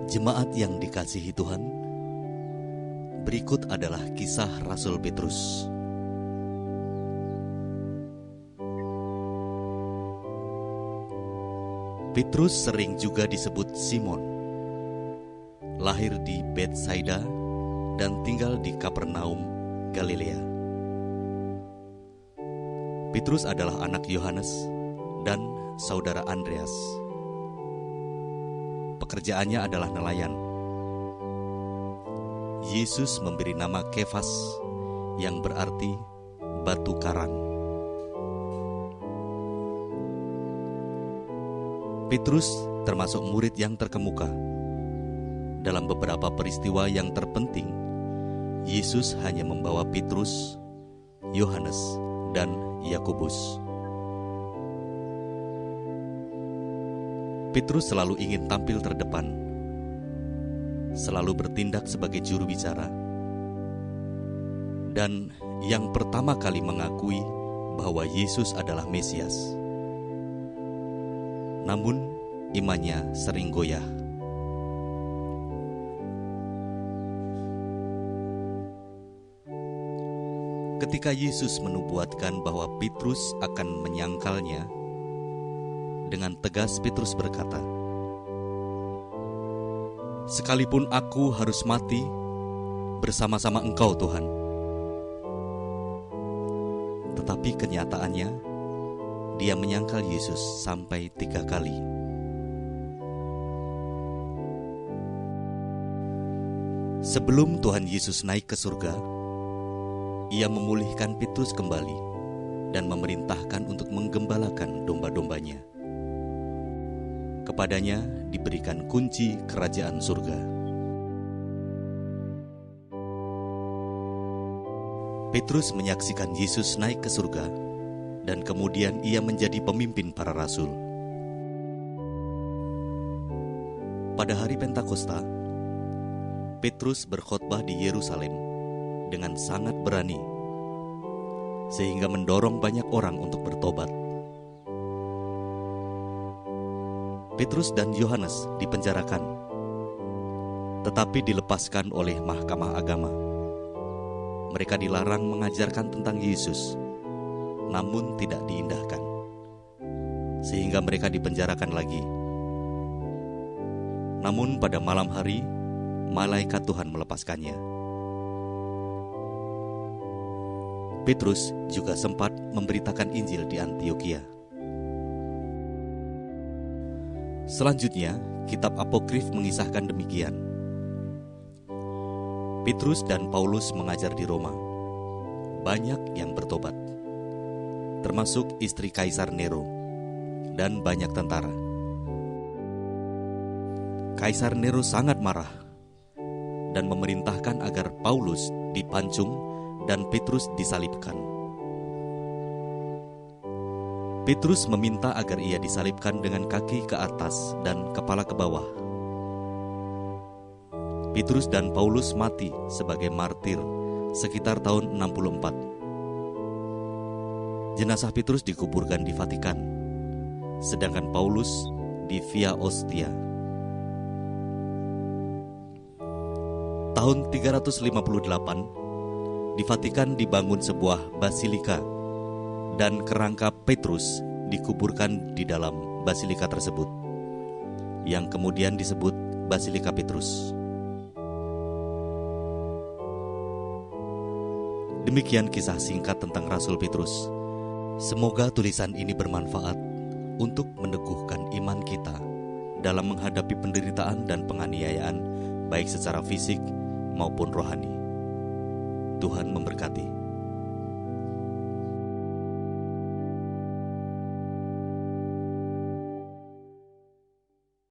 Jemaat yang dikasihi Tuhan, berikut adalah kisah Rasul Petrus. Petrus sering juga disebut Simon. Lahir di Betsaida dan tinggal di Kapernaum, Galilea. Petrus adalah anak Yohanes dan saudara Andreas. Pekerjaannya adalah nelayan. Yesus memberi nama Kefas, yang berarti batu karang. Petrus termasuk murid yang terkemuka. Dalam beberapa peristiwa yang terpenting, Yesus hanya membawa Petrus, Yohanes, dan Yakobus. Petrus selalu ingin tampil terdepan, selalu bertindak sebagai juru bicara, dan yang pertama kali mengakui bahwa Yesus adalah Mesias. Namun, imannya sering goyah. Ketika Yesus menubuatkan bahwa Petrus akan menyangkalnya, dengan tegas Petrus berkata, "Sekalipun aku harus mati bersama-sama Engkau, Tuhan." Tetapi kenyataannya, dia menyangkal Yesus sampai 3 kali. Sebelum Tuhan Yesus naik ke surga, ia memulihkan Petrus kembali dan memerintahkan untuk menggembalakan domba-dombanya. Kepadanya diberikan kunci kerajaan surga. Petrus menyaksikan Yesus naik ke surga, dan kemudian ia menjadi pemimpin para rasul. Pada hari Pentakosta, Petrus berkhotbah di Yerusalem dengan sangat berani, sehingga mendorong banyak orang untuk bertobat. Petrus dan Yohanes dipenjarakan, tetapi dilepaskan oleh Mahkamah Agama. Mereka dilarang mengajarkan tentang Yesus, namun tidak diindahkan, sehingga mereka dipenjarakan lagi. Namun pada malam hari, malaikat Tuhan melepaskannya. Petrus juga sempat memberitakan Injil di Antiokhia. Selanjutnya, kitab Apokrif mengisahkan demikian. Petrus dan Paulus mengajar di Roma. Banyak yang bertobat, termasuk istri Kaisar Nero dan banyak tentara. Kaisar Nero sangat marah dan memerintahkan agar Paulus dipancung dan Petrus disalibkan. Petrus meminta agar ia disalibkan dengan kaki ke atas dan kepala ke bawah. Petrus dan Paulus mati sebagai martir sekitar tahun 64. Jenazah Petrus dikuburkan di Vatikan, sedangkan Paulus di Via Ostia. Tahun 358, di Vatikan dibangun sebuah basilika, dan kerangka Petrus dikuburkan di dalam basilika tersebut, yang kemudian disebut Basilika Petrus. Demikian kisah singkat tentang Rasul Petrus. Semoga tulisan ini bermanfaat untuk meneguhkan iman kita dalam menghadapi penderitaan dan penganiayaan, baik secara fisik maupun rohani. Tuhan memberkati.